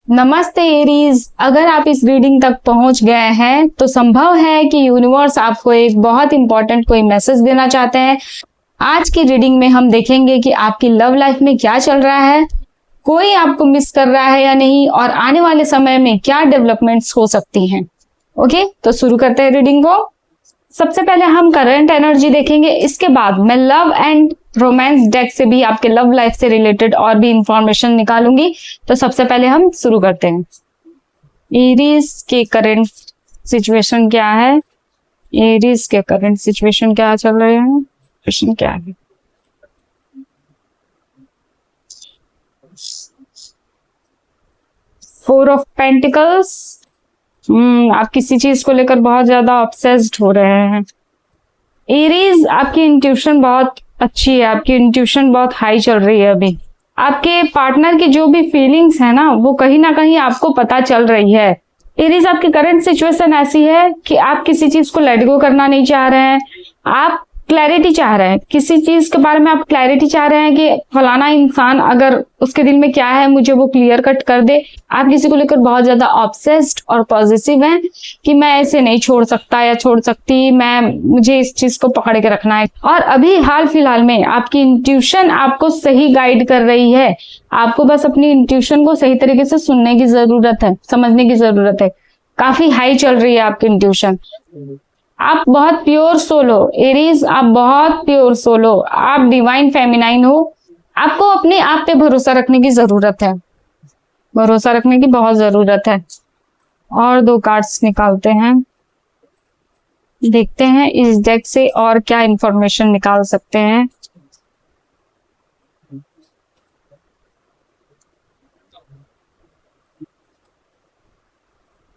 नमस्ते एरीज। अगर आप इस रीडिंग तक पहुंच गए हैं तो संभव है कि यूनिवर्स आपको एक बहुत इंपॉर्टेंट कोई मैसेज देना चाहते हैं। आज की रीडिंग में हम देखेंगे कि आपकी लव लाइफ में क्या चल रहा है, कोई आपको मिस कर रहा है या नहीं, और आने वाले समय में क्या डेवलपमेंट्स हो सकती हैं। ओके, तो शुरू करते हैं रीडिंग को। सबसे पहले हम करंट एनर्जी देखेंगे, इसके बाद मैं लव एंड रोमांस डेक से भी आपके लव लाइफ से रिलेटेड और भी इंफॉर्मेशन निकालूंगी। तो सबसे पहले हम शुरू करते हैं। एरीज के करंट सिचुएशन क्या है, एरीज के करंट सिचुएशन क्या चल रहे हैं, सिचुएशन क्या है। Four of pentacles. आप किसी चीज को लेकर बहुत ज्यादा ऑब्सेस्ड हो रहे हैं। एरीज, आपकी इंट्यूशन बहुत अच्छी है, आपकी इंट्यूशन बहुत हाई चल रही है। अभी आपके पार्टनर की जो भी फीलिंग्स है ना, वो कहीं ना कहीं आपको पता चल रही है। एरीज, आपकी करंट सिचुएशन ऐसी है कि आप किसी चीज को लेट गो करना नहीं चाह रहे हैं, आप क्लैरिटी चाह रहे हैं, किसी चीज के बारे में आप क्लैरिटी चाह रहे हैं कि फलाना इंसान अगर उसके दिल में क्या है मुझे वो क्लियर कट कर दे। आप किसी को लेकर बहुत ज्यादा ऑब्सेस्ड और पॉजिटिव हैं कि मैं ऐसे नहीं छोड़ सकता या छोड़ सकती, मुझे इस चीज को पकड़ के रखना है। और अभी हाल फिलहाल में आपकी इंट्यूशन आपको सही गाइड कर रही है। आपको बस अपनी इंट्यूशन को सही तरीके से सुनने की जरूरत है, समझने की जरूरत है। काफी हाई चल रही है आपकी इंट्यूशन। आप बहुत प्योर सोल हो एरीज, आप बहुत प्योर सोल हो, आप डिवाइन फेमिनाइन हो। आपको अपने आप पे भरोसा रखने की जरूरत है, भरोसा रखने की बहुत जरूरत है। और दो कार्ड्स निकालते हैं, देखते हैं इस डेक से और क्या इंफॉर्मेशन निकाल सकते हैं।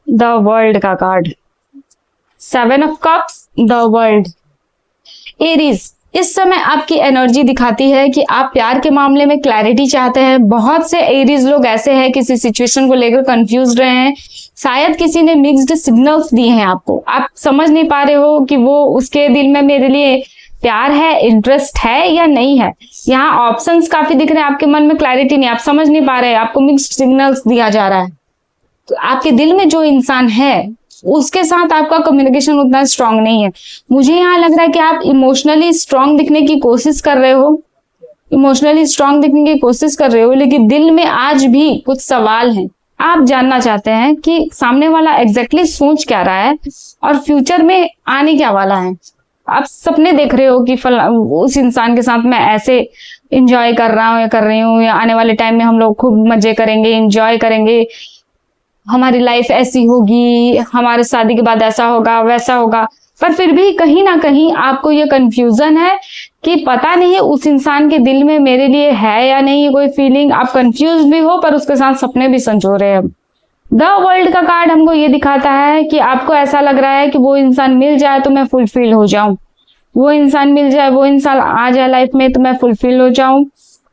द वर्ल्ड का card, seven of cups, the world. Aries, इस समय आपकी एनर्जी दिखाती है कि आप प्यार के मामले में क्लैरिटी चाहते हैं। बहुत से एरीज लोग ऐसे हैं किसी सिचुएशन को लेकर कंफ्यूज रहे हैं, शायद किसी ने मिक्स्ड सिग्नल्स दिए हैं आपको, आप समझ नहीं पा रहे हो कि वो उसके दिल में मेरे लिए प्यार है, इंटरेस्ट है या नहीं है। यहाँ ऑप्शंस काफी दिख रहे हैं, आपके मन में क्लैरिटी नहीं, आप समझ नहीं पा रहे, आपको मिक्स्ड सिग्नल्स दिया जा रहा है। तो आपके दिल में जो इंसान है उसके साथ आपका कम्युनिकेशन उतना स्ट्रांग नहीं है। मुझे यहाँ लग रहा है कि आप इमोशनली स्ट्रांग दिखने की कोशिश कर रहे हो, इमोशनली स्ट्रांग दिखने की कोशिश कर रहे हो, लेकिन दिल में आज भी कुछ सवाल हैं। आप जानना चाहते हैं कि सामने वाला एग्जैक्टली सोच क्या रहा है और फ्यूचर में आने क्या वाला है। आप सपने देख रहे हो कि उस इंसान के साथ मैं ऐसे इंजॉय कर रहा हूँ या कर रही हूँ, या आने वाले टाइम में हम लोग खूब मजे करेंगे, इंजॉय करेंगे, हमारी लाइफ ऐसी होगी, हमारे शादी के बाद ऐसा होगा वैसा होगा। पर फिर भी कहीं ना कहीं आपको ये कंफ्यूजन है कि पता नहीं है उस इंसान के दिल में मेरे लिए है या नहीं कोई फीलिंग। आप कंफ्यूज भी हो पर उसके साथ सपने भी संजो रहे हैं। द वर्ल्ड का कार्ड हमको ये दिखाता है कि आपको ऐसा लग रहा है कि वो इंसान मिल जाए तो मैं फुलफिल हो जाऊं, वो इंसान मिल जाए, वो इंसान आ जाए लाइफ में तो मैं फुलफिल हो जाऊं।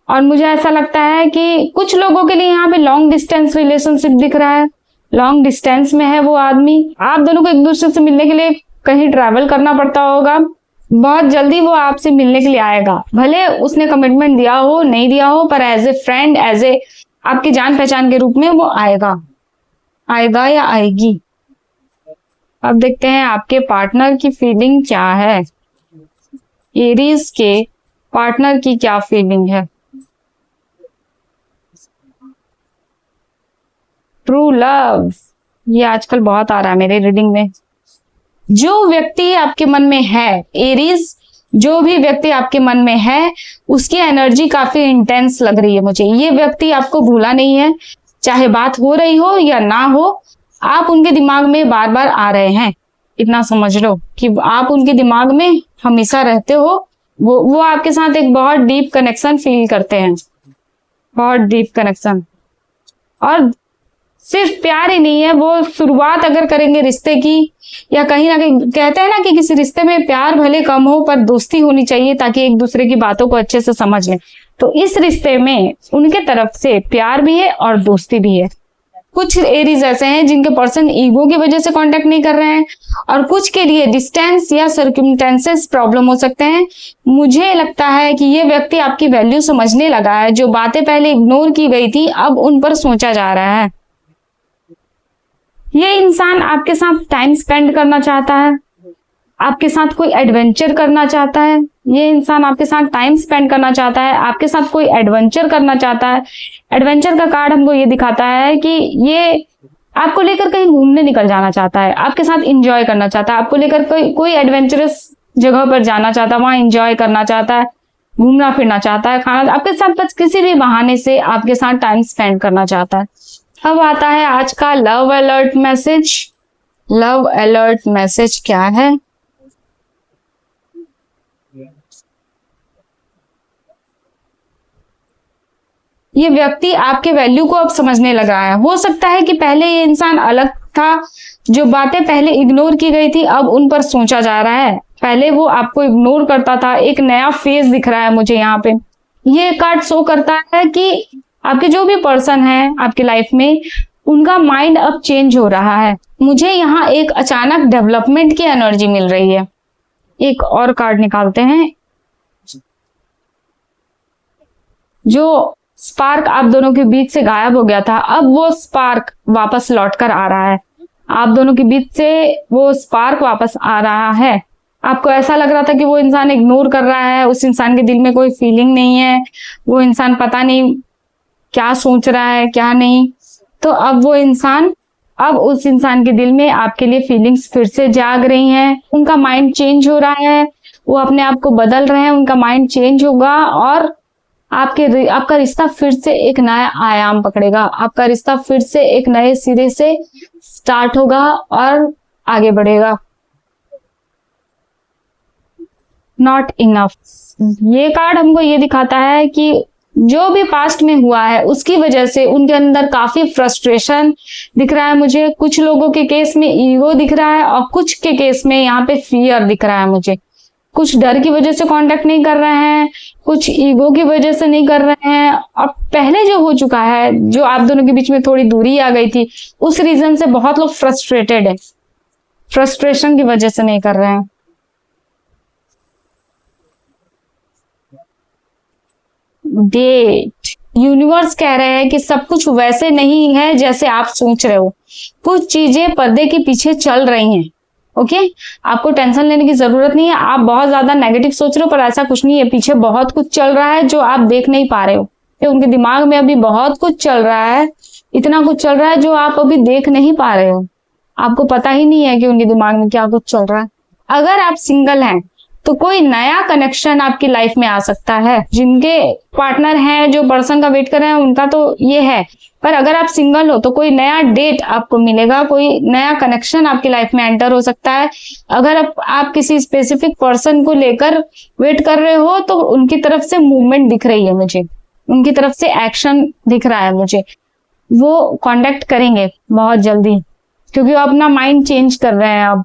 और मुझे ऐसा लगता है कि कुछ लोगों के लिए यहाँ पे लॉन्ग डिस्टेंस रिलेशनशिप दिख रहा है, लॉन्ग डिस्टेंस में है वो आदमी, आप दोनों को एक दूसरे से मिलने के लिए कहीं ट्रैवल करना पड़ता होगा। बहुत जल्दी वो आपसे मिलने के लिए आएगा, भले उसने कमिटमेंट दिया हो नहीं दिया हो, पर as a friend, as a आपकी जान पहचान के रूप में वो आएगा, आएगा या आएगी। अब देखते हैं आपके पार्टनर की फीलिंग क्या है, एरीज के पार्टनर की क्या फीलिंग है। ट्रू लव, ये आजकल बहुत आ रहा है मेरे रीडिंग में। जो व्यक्ति आपके मन में है एरीज, जो भी व्यक्ति आपके मन में है उसकी एनर्जी काफी इंटेंस लग रही है मुझे। ये व्यक्ति आपको भूला नहीं है, चाहे बात हो रही हो या ना हो, आप उनके दिमाग में बार बार आ रहे हैं। इतना समझ लो कि आप उनके दिमाग में हमेशा रहते हो। वो आपके साथ एक बहुत डीप कनेक्शन फील करते हैं, बहुत डीप कनेक्शन। और सिर्फ प्यार ही नहीं है, वो शुरुआत अगर करेंगे रिश्ते की, या कहीं ना कहीं कहते हैं ना कि किसी रिश्ते में प्यार भले कम हो पर दोस्ती होनी चाहिए ताकि एक दूसरे की बातों को अच्छे से समझ लें। तो इस रिश्ते में उनके तरफ से प्यार भी है और दोस्ती भी है। कुछ एरीज ऐसे हैं जिनके पर्सन ईगो की वजह से कांटेक्ट नहीं कर रहे हैं, और कुछ के लिए डिस्टेंस या सर्कमस्टेंसेस प्रॉब्लम हो सकते हैं। मुझे लगता है कि ये व्यक्ति आपकी वैल्यू समझने लगा है, जो बातें पहले इग्नोर की गई थी अब उन पर सोचा जा रहा है। ये इंसान आपके साथ टाइम स्पेंड करना चाहता है, आपके साथ कोई एडवेंचर करना चाहता है। ये इंसान आपके साथ टाइम स्पेंड करना चाहता है, आपके साथ कोई एडवेंचर करना चाहता है। एडवेंचर का कार्ड हमको ये दिखाता है कि ये आपको लेकर कहीं घूमने निकल जाना चाहता है, आपके साथ इंजॉय करना चाहता है, आपको लेकर कोई एडवेंचरस जगह पर जाना चाहता है, वहां इंजॉय करना चाहता है, घूमना फिरना चाहता है, खाना आपके साथ बस किसी भी बहाने से आपके साथ टाइम स्पेंड करना चाहता है। अब आता है आज का love alert message. Love alert message क्या है? ये व्यक्ति आपके वैल्यू को अब समझने लगा है। हो सकता है कि पहले ये इंसान अलग था, जो बातें पहले इग्नोर की गई थी अब उन पर सोचा जा रहा है। पहले वो आपको इग्नोर करता था, एक नया फेज दिख रहा है मुझे यहाँ पे। ये कार्ड शो करता है कि आपके जो भी पर्सन है आपकी लाइफ में, उनका माइंड अब चेंज हो रहा है। मुझे यहाँ एक अचानक डेवलपमेंट की एनर्जी मिल रही है। एक और कार्ड निकालते हैं। जो स्पार्क आप दोनों के बीच से गायब हो गया था, अब वो स्पार्क वापस लौट कर आ रहा है। आप दोनों के बीच से वो स्पार्क वापस आ रहा है। आपको ऐसा लग रहा था कि वो इंसान इग्नोर कर रहा है, उस इंसान के दिल में कोई फीलिंग नहीं है, वो इंसान पता नहीं क्या सोच रहा है क्या नहीं। तो अब वो इंसान, अब उस इंसान के दिल में आपके लिए फीलिंग्स फिर से जाग रही हैं। उनका माइंड चेंज हो रहा है, वो अपने आप को बदल रहे हैं, उनका माइंड चेंज होगा और आपका रिश्ता फिर से एक नया आयाम पकड़ेगा। आपका रिश्ता फिर से एक नए सिरे से स्टार्ट होगा और आगे बढ़ेगा। नॉट इनफ, ये कार्ड हमको ये दिखाता है कि जो भी पास्ट में हुआ है उसकी वजह से उनके अंदर काफी फ्रस्ट्रेशन दिख रहा है मुझे। कुछ लोगों के केस में ईगो दिख रहा है और कुछ के केस में यहाँ पे फियर दिख रहा है मुझे। कुछ डर की वजह से कांटेक्ट नहीं कर रहे हैं, कुछ ईगो की वजह से नहीं कर रहे हैं, और पहले जो हो चुका है, जो आप दोनों के बीच में थोड़ी दूरी आ गई थी, उस रीजन से बहुत लोग फ्रस्ट्रेटेड है, फ्रस्ट्रेशन की वजह से नहीं कर रहे हैं। डेट, यूनिवर्स कह रहे हैं कि सब कुछ वैसे नहीं है जैसे आप सोच रहे हो। कुछ चीजें पर्दे के पीछे चल रही हैं। ओके, आपको टेंशन लेने की जरूरत नहीं है। आप बहुत ज्यादा नेगेटिव सोच रहे हो, पर ऐसा कुछ नहीं है। पीछे बहुत कुछ चल रहा है जो आप देख नहीं पा रहे हो। उनके दिमाग में अभी बहुत कुछ चल रहा है, इतना कुछ चल रहा है जो आप अभी देख नहीं पा रहे हो। आपको पता ही नहीं है कि उनके दिमाग में क्या कुछ चल रहा है। अगर आप सिंगल हैं तो कोई नया कनेक्शन आपकी लाइफ में आ सकता है। जिनके पार्टनर हैं, जो पर्सन का वेट कर रहे हैं, उनका तो ये है। पर अगर आप सिंगल हो तो कोई नया डेट आपको मिलेगा, कोई नया कनेक्शन आपकी लाइफ में एंटर हो सकता है। अगर आप किसी स्पेसिफिक पर्सन को लेकर वेट कर रहे हो तो उनकी तरफ से मूवमेंट दिख रही है मुझे, उनकी तरफ से एक्शन दिख रहा है मुझे। वो कांटेक्ट करेंगे बहुत जल्दी, क्योंकि वो अपना माइंड चेंज कर रहे हैं अब।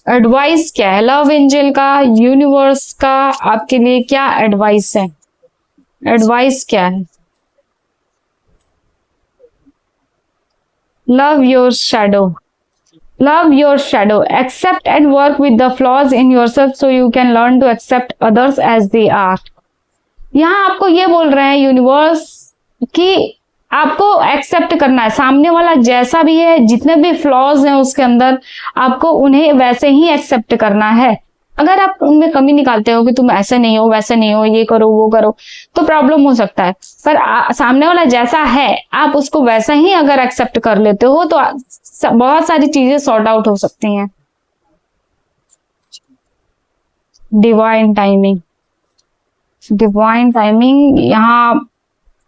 एडवाइस क्या है लव एंजल का, यूनिवर्स का आपके लिए क्या एडवाइस है? एडवाइस क्या है? Love your shadow, love your shadow, accept and work with the flaws in yourself so you can learn to accept others as they are. यहाँ आपको ये बोल रहे हैं यूनिवर्स कि आपको एक्सेप्ट करना है सामने वाला जैसा भी है, जितने भी फ्लॉज हैं उसके अंदर, आपको उन्हें वैसे ही एक्सेप्ट करना है। अगर आप उनमें कमी निकालते हो कि तुम ऐसे नहीं हो, वैसे नहीं हो, ये करो वो करो, तो प्रॉब्लम हो सकता है। पर सामने वाला जैसा है आप उसको वैसा ही अगर एक्सेप्ट कर लेते हो तो बहुत सारी चीजें सॉर्ट आउट हो सकती हैं। डिवाइन टाइमिंग, डिवाइन टाइमिंग, यहाँ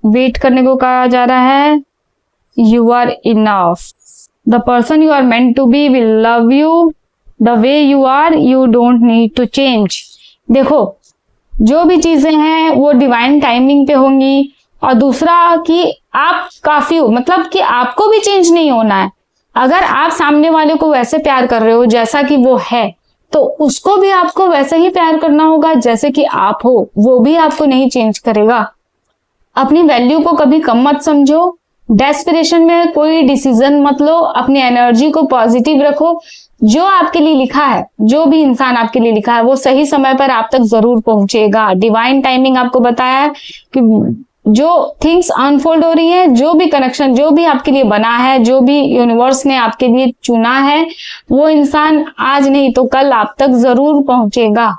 वेट करने को कहा जा रहा है। You are enough, the person you are meant to be will love you the way you are, you don't need to change. देखो, जो भी चीजें हैं वो डिवाइन टाइमिंग पे होंगी। और दूसरा कि आप काफी हो, मतलब कि आपको भी चेंज नहीं होना है। अगर आप सामने वाले को वैसे प्यार कर रहे हो जैसा कि वो है, तो उसको भी आपको वैसे ही प्यार करना होगा जैसे कि आप हो। वो भी आपको नहीं चेंज करेगा। अपनी वैल्यू को कभी कम मत समझो। डेस्पिरेशन में कोई डिसीजन मत लो। अपनी एनर्जी को पॉजिटिव रखो। जो आपके लिए लिखा है, जो भी इंसान आपके लिए लिखा है, वो सही समय पर आप तक जरूर पहुंचेगा। डिवाइन टाइमिंग आपको बताया है कि जो थिंग्स अनफोल्ड हो रही है, जो भी कनेक्शन, जो भी आपके लिए बना है, जो भी यूनिवर्स ने आपके लिए चुना है, वो इंसान आज नहीं तो कल आप तक जरूर पहुंचेगा।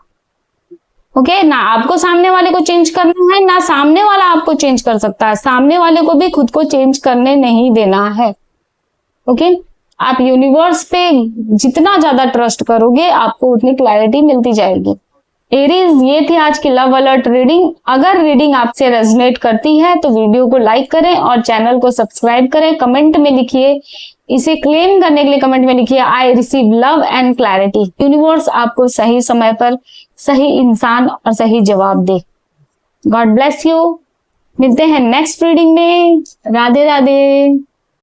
ओके ना आपको सामने वाले को चेंज करना है, ना सामने वाला आपको चेंज कर सकता है। सामने वाले को भी खुद को चेंज करने नहीं देना है। ओके आप यूनिवर्स पे जितना ज्यादा ट्रस्ट करोगे, आपको उतनी क्लैरिटी मिलती जाएगी। एरीज, ये थी आज की लव अलर्ट रीडिंग। अगर रीडिंग आपसे रेजोनेट करती है तो वीडियो को लाइक करें और चैनल को सब्सक्राइब करें। कमेंट में लिखिए, इसे क्लेम करने के लिए कमेंट में लिखिए, I receive love and clarity. Universe आपको सही समय पर सही इंसान और सही जवाब दे। God bless you. मिलते हैं नेक्स्ट रीडिंग में। राधे राधे।